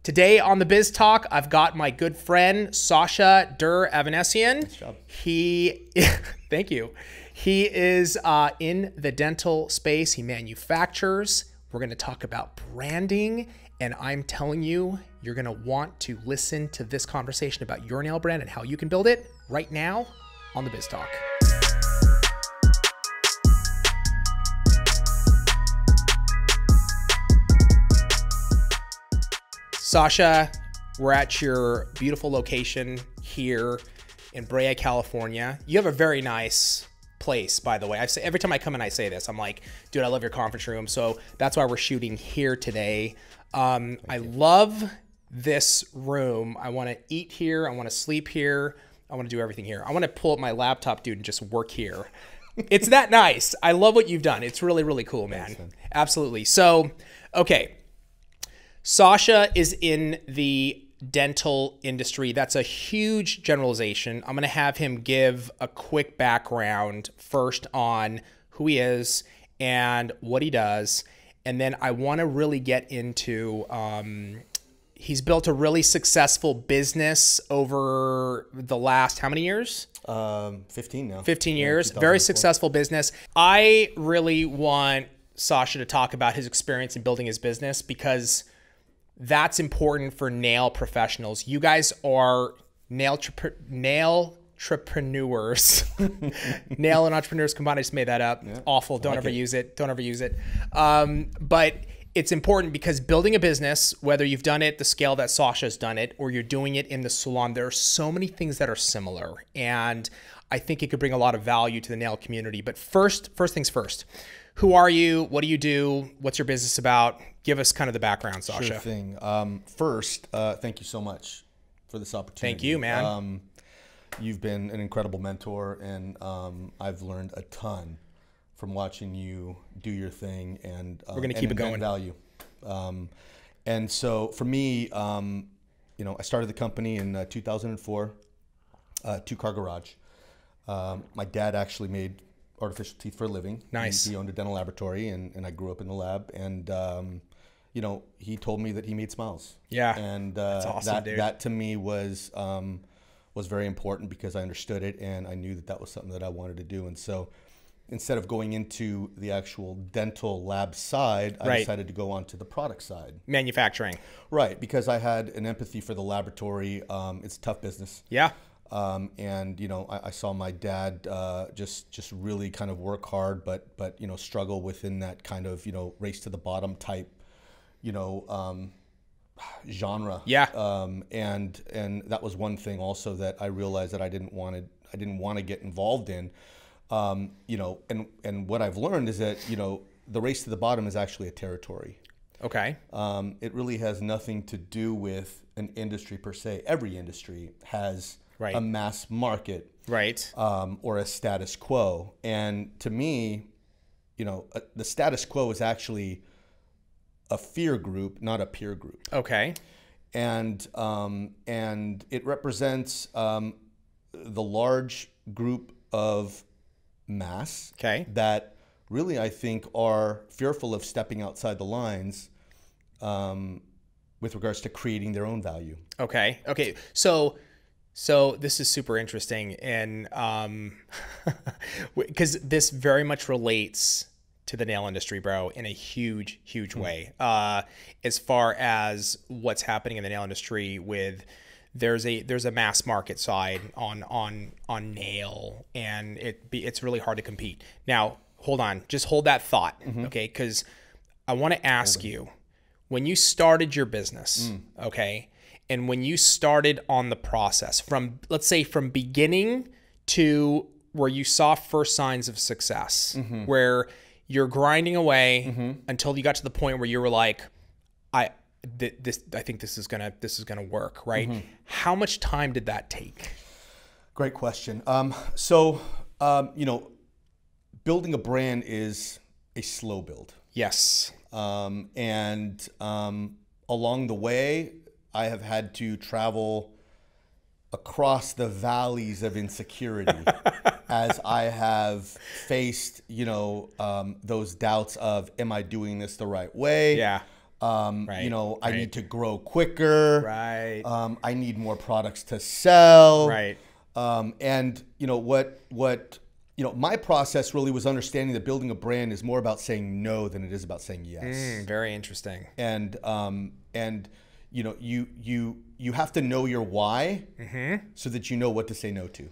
Today on the Biz Talk, I've got my good friend, Sasha Der Avanessian. Nice job. Thank you. He is in the dental space. He manufactures. We're going to talk about branding. And I'm telling you, you're going to want to listen to this conversation about your nail brand and how you can build it right now on the Biz Talk. Sasha, we're at your beautiful location here in Brea, California. You have a very nice place, by the way. I say every time I come in, I say this. I'm like, dude, I love your conference room. So that's why we're shooting here today. I love this room. I want to eat here. I want to sleep here. I want to do everything here. I want to pull up my laptop, dude, and just work here. It's that nice. I love what you've done. It's really, really cool, man. Thanks, man. Absolutely. So, okay. Sasha is in the dental industry. That's a huge generalization. I'm going to have him give a quick background first on who he is and what he does. And then I want to really get into, he's built a really successful business over the last, how many years? 15 now. 15 years. Very successful business. I really want Sasha to talk about his experience in building his business because that's important for nail professionals. You guys are nail entrepreneurs. Nail and entrepreneurs combined. I just made that up. Yeah, awful. Don't ever use it. Don't ever use it. But it's important because building a business, whether you've done it the scale that Sasha's done it or you're doing it in the salon, there are so many things that are similar. And I think it could bring a lot of value to the nail community. But first things first. Who are you? What do you do? What's your business about? Give us kind of the background, Sasha. Sure thing. First, thank you so much for this opportunity. Thank you, man. You've been an incredible mentor, and I've learned a ton from watching you do your thing. And we're going to keep it going. Value. And so for me, I started the company in 2004, two-car garage. My dad actually made artificial teeth for a living. Nice. He owned a dental laboratory, and I grew up in the lab. And he told me that he made smiles. Yeah. And that's awesome, dude. That to me was very important because I understood it and I knew that that was something that I wanted to do. And so instead of going into the actual dental lab side, I decided to go on to the product side. Manufacturing. Right, because I had an empathy for the laboratory. It's a tough business. Yeah. I saw my dad just really kind of work hard, but struggle within that kind of race to the bottom type genre. Yeah. And that was one thing also that I realized that I didn't want to get involved in. And what I've learned is that the race to the bottom is actually a territory. Okay. It really has nothing to do with an industry per se. Every industry has a mass market, or a status quo. And to me, the status quo is actually a fear group, not a peer group. Okay. And it represents the large group of mass that really, I think, are fearful of stepping outside the lines with regards to creating their own value. Okay. Okay. So this is super interesting, and because this very much relates to the nail industry, bro, in a huge, huge way. As far as what's happening in the nail industry with there's a mass market side on nail, and it's really hard to compete. Now, hold on, just hold that thought, okay? Because I want to ask you, when you started your business, okay, and when you started on the process from, let's say, from beginning to where you saw first signs of success, where you're grinding away until you got to the point where you were like, I think this is gonna work, right? How much time did that take? Great question. Building a brand is a slow build. Yes. And along the way, I have had to travel across the valleys of insecurity as I have faced, those doubts of, am I doing this the right way? Yeah. I need to grow quicker. Right. I need more products to sell. Right. And my process really was understanding that building a brand is more about saying no than it is about saying yes. Very interesting. And you have to know your why so that you know what to say no to.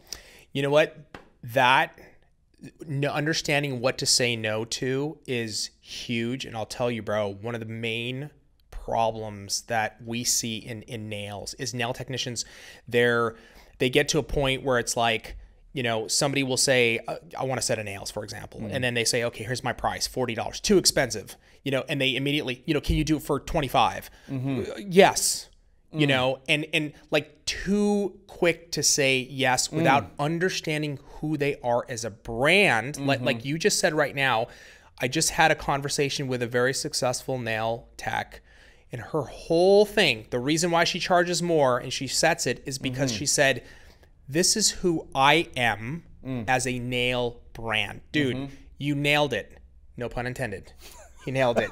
You know what? Understanding what to say no to is huge. And I'll tell you, bro, one of the main problems that we see in nails is nail technicians, they get to a point where it's like, somebody will say, I want a set of nails, for example. And then they say, okay, here's my price, $40, too expensive, and they immediately, can you do it for 25? Yes. And like too quick to say yes without understanding who they are as a brand. Like you just said right now, I just had a conversation with a very successful nail tech, and her whole thing, the reason why she charges more and she sets it is because she said, this is who I am as a nail brand. Dude, you nailed it. No pun intended. You nailed it.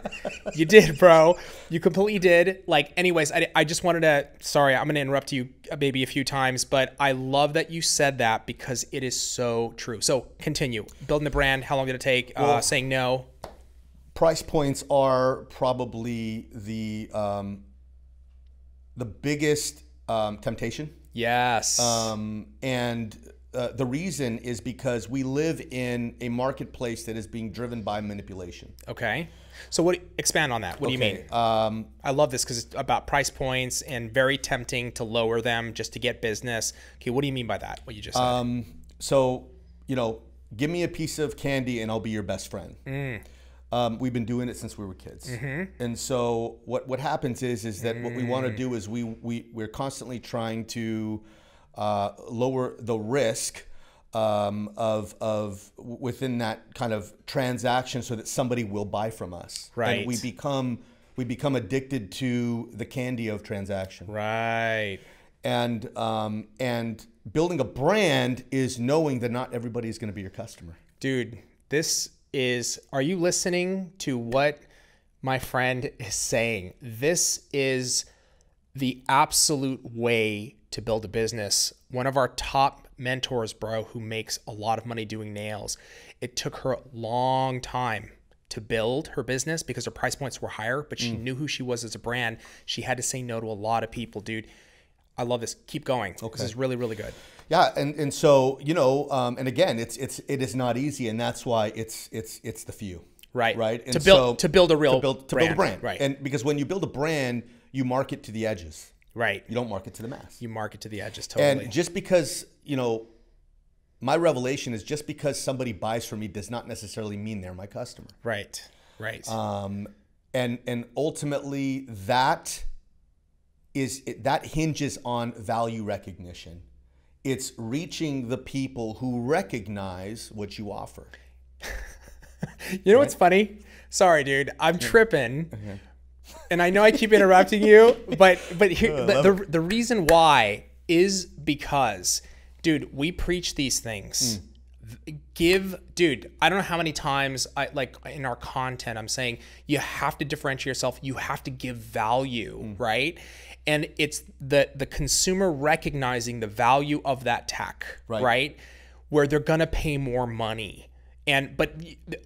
You did, bro. You completely did. Like, anyways, I just wanted to, sorry, I'm going to interrupt you maybe a few times, but I love that you said that because it is so true. So continue. Building the brand, how long did it take? Saying no? Price points are probably the biggest temptation. Yes. And the reason is because we live in a marketplace that is being driven by manipulation. Okay. So expand on that. What do you mean? I love this because it's about price points and very tempting to lower them just to get business. Okay. What do you mean by that? What you just said? So, give me a piece of candy and I'll be your best friend. We've been doing it since we were kids. And so what happens is that what we want to do is we're constantly trying to lower the risk of within that kind of transaction so that somebody will buy from us. Right. And we become addicted to the candy of transaction. Right. And building a brand is knowing that not everybody is going to be your customer. Dude, are you listening to what my friend is saying? This is the absolute way to build a business. One of our top mentors, bro, who makes a lot of money doing nails, it took her a long time to build her business because her price points were higher, but she knew who she was as a brand. She had to say no to a lot of people, dude. I love this. Keep going. Okay. This is really, really good. Yeah, and so and again, it is not easy, and that's why it's the few. Right. Right. And to build a real build a brand. Right. And because when you build a brand, you market to the edges. Right. You don't market to the mass. You market to the edges. Totally. And just because my revelation is just because somebody buys from me does not necessarily mean they're my customer. Right. Right. And ultimately that hinges on value recognition. It's reaching the people who recognize what you offer. You know what's funny? Sorry, dude. I'm tripping. And I know I keep interrupting you, but here, the reason why is because, dude, we preach these things. Dude, I don't know how many times in our content, I'm saying you have to differentiate yourself. You have to give value, right? And it's the consumer recognizing the value of that tech, right? Where they're going to pay more money. But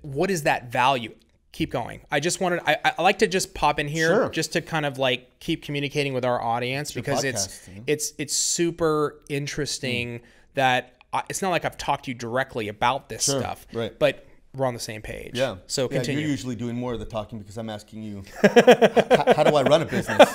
what is that value? Keep going. I like to just pop in here just to kind of like keep communicating with our audience because it's super interesting that it's not like I've talked to you directly about this stuff, but we're on the same page. Yeah. So continue. You're usually doing more of the talking because I'm asking you, how do I run a business?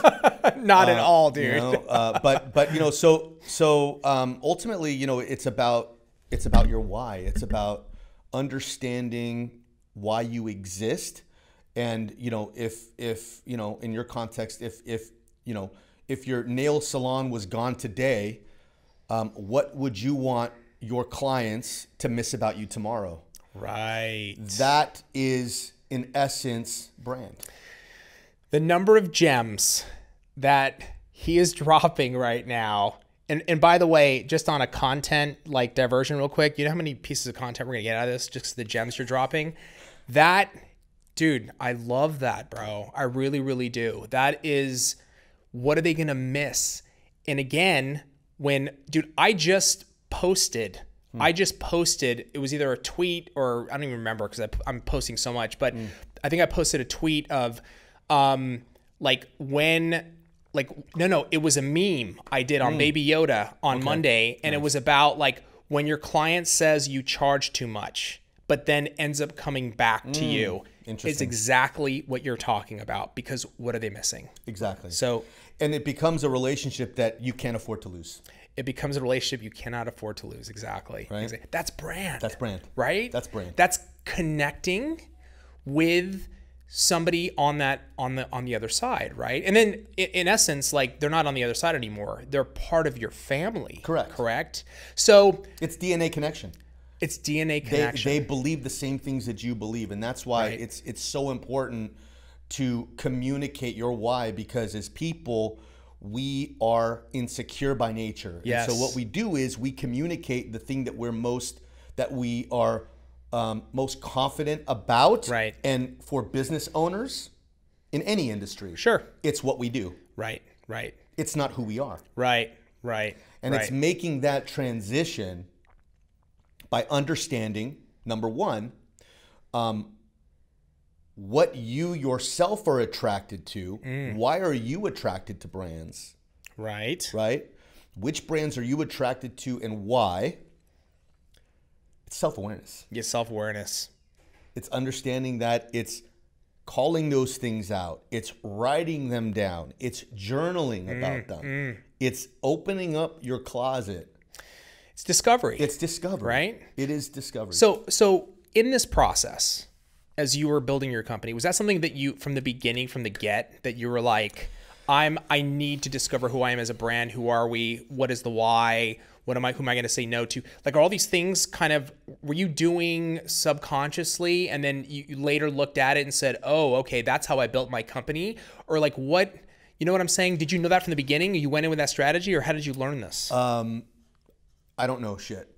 Not at all, dude. So ultimately, it's about your why. It's about understanding why you exist, and if in your context, if your nail salon was gone today, what would you want your clients to miss about you tomorrow? Right. That is, in essence, brand. The number of gems that he is dropping right now. And by the way, just on a content like diversion real quick, you know how many pieces of content we're going to get out of this, just the gems you're dropping? That, Dude, I love that, bro. I really, really do. That is, what are they going to miss? And again, dude, I just posted, it was either a tweet or I don't even remember because I'm posting so much, but I think I posted a tweet of, it was a meme I did on Baby Yoda on Monday. And it was about like when your client says you charge too much, but then ends up coming back to you. It's exactly what you're talking about, because what are they missing? Exactly. So, and it becomes a relationship that you can't afford to lose. It becomes a relationship you cannot afford to lose. Exactly. Right. That's brand. That's brand. Right? That's brand. That's connecting with somebody on the other side, right? And then in essence, like, they're not on the other side anymore. They're part of your family. Correct? So it's DNA connection. It's DNA connection. They believe the same things that you believe, and that's why it's so important to communicate your why, because as people, we are insecure by nature. Yes. And so what we do is we communicate the thing that we are most confident about. Right. And for business owners in any industry, sure, it's what we do. Right. It's not who we are. Right. And it's making that transition by understanding, number one, what you yourself are attracted to. Why are you attracted to brands? Right. Which brands are you attracted to and why? It's self-awareness. Yes, self-awareness. It's understanding that it's calling those things out. It's writing them down. It's journaling about them. It's opening up your closet. It's discovery. Right? It is discovery. So in this process, as you were building your company, was that something that you, from the beginning, from the get, that you were like, I need to discover who I am as a brand. Who are we? What is the why? Who am I going to say no to? Like, are all these things kind of, were you doing subconsciously, and then you later looked at it and said, oh, okay, that's how I built my company? Or like, what, you know what I'm saying? Did you know that from the beginning? You went in with that strategy, or how did you learn this? I don't know shit.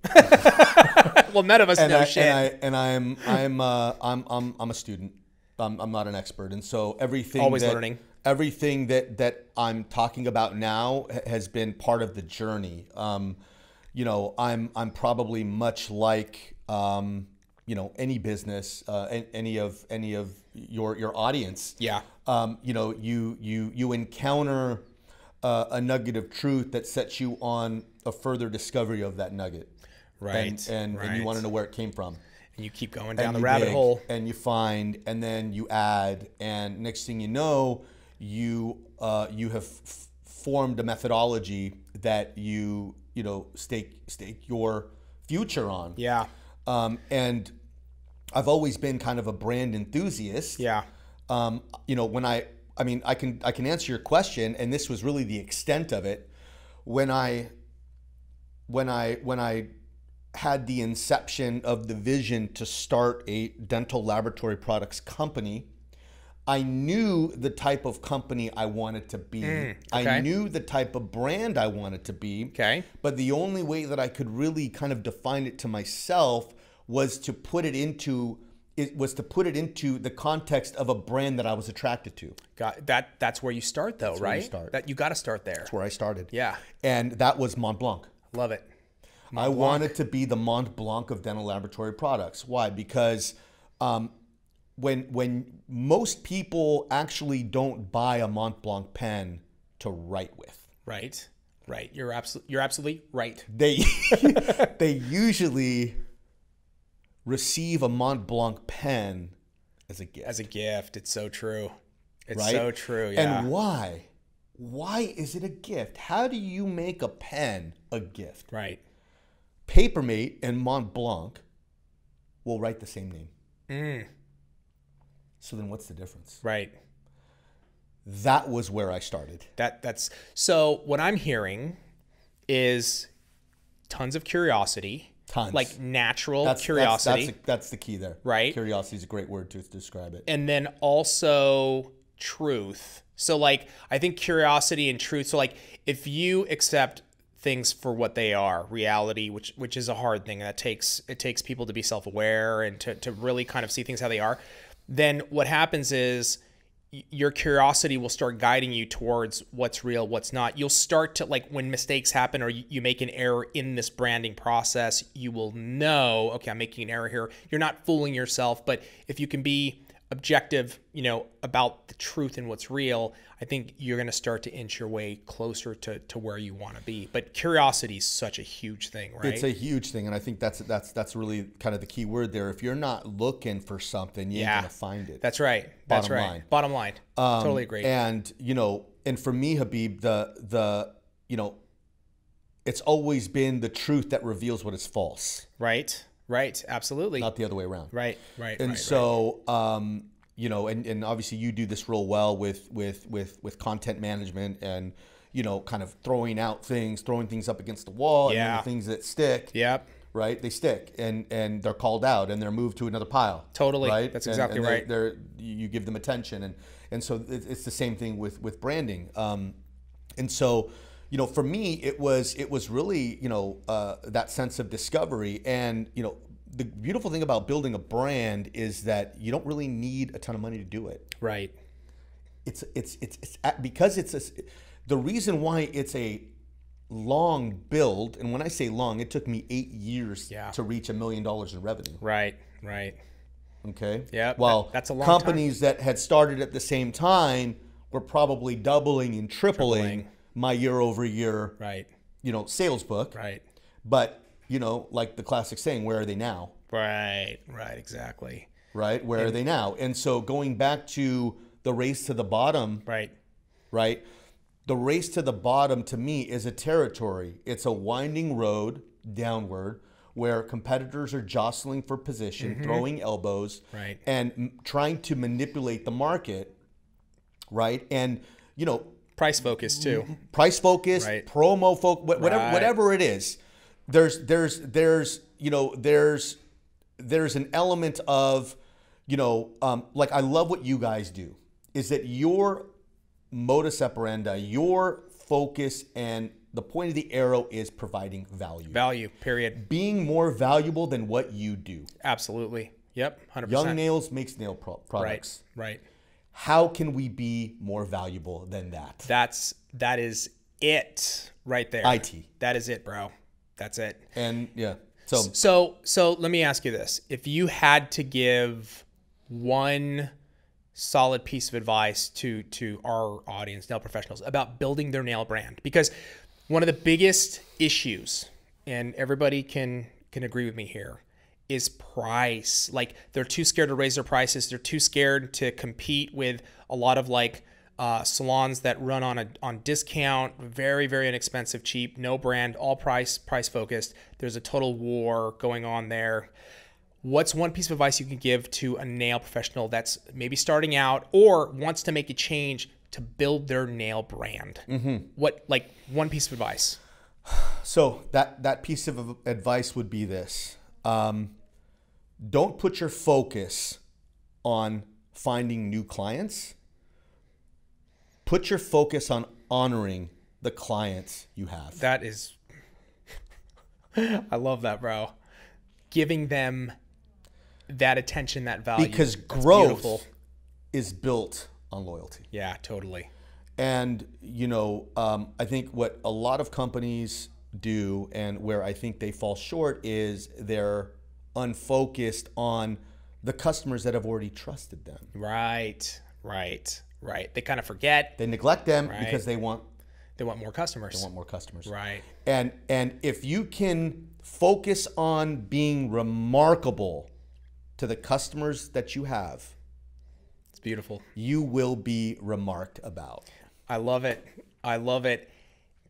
Well, none of us know shit. I'm a student. I'm not an expert, and so learning. Everything that I'm talking about now has been part of the journey. I'm probably much like any business, any of your audience. Yeah. You encounter a nugget of truth that sets you on a further discovery of that nugget. Right. And you want to know where it came from. And you keep going down the rabbit hole. And you find, and then you add, and next thing you know, you have formed a methodology that you stake your future on. Yeah. And I've always been kind of a brand enthusiast. Yeah. When I can answer your question, and this was really the extent of it. When I had the inception of the vision to start a dental laboratory products company, I knew the type of company I wanted to be. Okay. I knew the type of brand I wanted to be. Okay. But the only way that I could really kind of define it to myself was to put it into the context of a brand that I was attracted to. That's where you start, though, right? You got to start there. That's where I started. Yeah. And that was Mont Blanc. Love it. I wanted to be the Mont Blanc of dental laboratory products. Why? Because when most people actually don't buy a Mont Blanc pen to write with. Right. You're absolutely right. They usually receive a Mont Blanc pen as a gift. It's so true. It's right? so true. Yeah. And why? Why is it a gift? How do you make a pen a gift? Right. Papermate and Mont Blanc will write the same name. So then what's the difference? Right. That was where I started. That's so what I'm hearing is tons of curiosity. Tons. Like natural curiosity. That's the key there. Right. Curiosity is a great word to describe it. And then also truth. So like, I think curiosity and truth. So like, if you accept things for what they are, reality, which is a hard thing, and it takes people to be self-aware and to really kind of see things how they are. then what happens is your curiosity will start guiding you towards what's real, what's not. You'll start to, like, when mistakes happen or you make an error in this branding process, you will know, okay, I'm making an error here. You're not fooling yourself, but if you can be objective, about the truth and what's real, I think you're going to start to inch your way closer to where you want to be. But curiosity is such a huge thing, right? It's a huge thing, and I think that's really kind of the key word there. If you're not looking for something, you ain't gonna find it. That's right. Bottom line. Totally agree. And and for me, Habib, the it's always been the truth that reveals what is false. Right. Absolutely. Not the other way around. Right. And so, and obviously you do this real well with content management and, kind of throwing things up against the wall and then the things that stick. Yep. Right. They stick and they're called out and they're moved to another pile. Totally. Right. That's exactly right. You give them attention. And so it's the same thing with branding. And so, for me, it was really, that sense of discovery. And, the beautiful thing about building a brand is that you don't really need a ton of money to do it. Right. It's because the reason why it's a long build. And when I say long, it took me 8 years to reach $1 million in revenue. Right. Okay. Yeah. Well, that's a long companies that had started at the same time were probably doubling and tripling. My year over year, sales book. Right. But, like the classic saying, where are they now? Right, exactly. Right, where are they now? And so going back to the race to the bottom, right? The race to the bottom to me is a territory. It's a winding road downward where competitors are jostling for position, throwing elbows, and trying to manipulate the market, right? And, price focus too. Price focus, promo focus, whatever it is. There's an element of, like I love what you guys do, is that your modus operandi, your focus and the point of the arrow is providing value. Value, period. Being more valuable than what you do. Absolutely. Yep, 100%. Young Nails makes nail products. Right. How can we be more valuable than that? That is it right there. IT. That is it, bro. That's it. And so let me ask you this. If you had to give one solid piece of advice to our audience, nail professionals, about building their nail brand, because one of the biggest issues, and everybody can agree with me here, is price. Like, they're too scared to raise their prices. They're too scared to compete with a lot of salons that run on discount, very, very inexpensive, cheap, no brand, all price focused. There's a total war going on there. What's one piece of advice you can give to a nail professional that's maybe starting out or wants to make a change to build their nail brand? What, one piece of advice? So that piece of advice would be this. Don't put your focus on finding new clients. Put your focus on honoring the clients you have. That is, I love that, bro. Giving them that attention, that value. Because growth is built on loyalty. Yeah, totally. And, I think what a lot of companies do and where I think they fall short is they're unfocused on the customers that have already trusted them. Right. They kind of forget. They neglect them because they want more customers. They want more customers. Right. And if you can focus on being remarkable to the customers that you have, it's beautiful. You will be remarked about. I love it.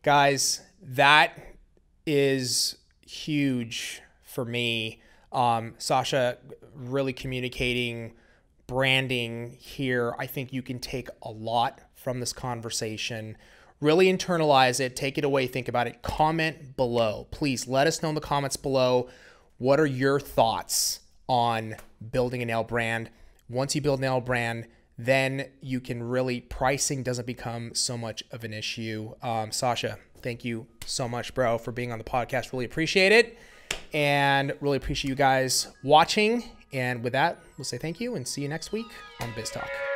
Guys, that is huge for me. Sasha, really communicating branding here. I think you can take a lot from this conversation. Really internalize it, take it away, think about it. Comment below. Please let us know in the comments below, what are your thoughts on building a nail brand? Once you build a nail brand, then you can really, pricing doesn't become so much of an issue. Sasha, thank you so much, bro, for being on the podcast. Really appreciate it. And really appreciate you guys watching. And with that, we'll say thank you and see you next week on Biz Talk.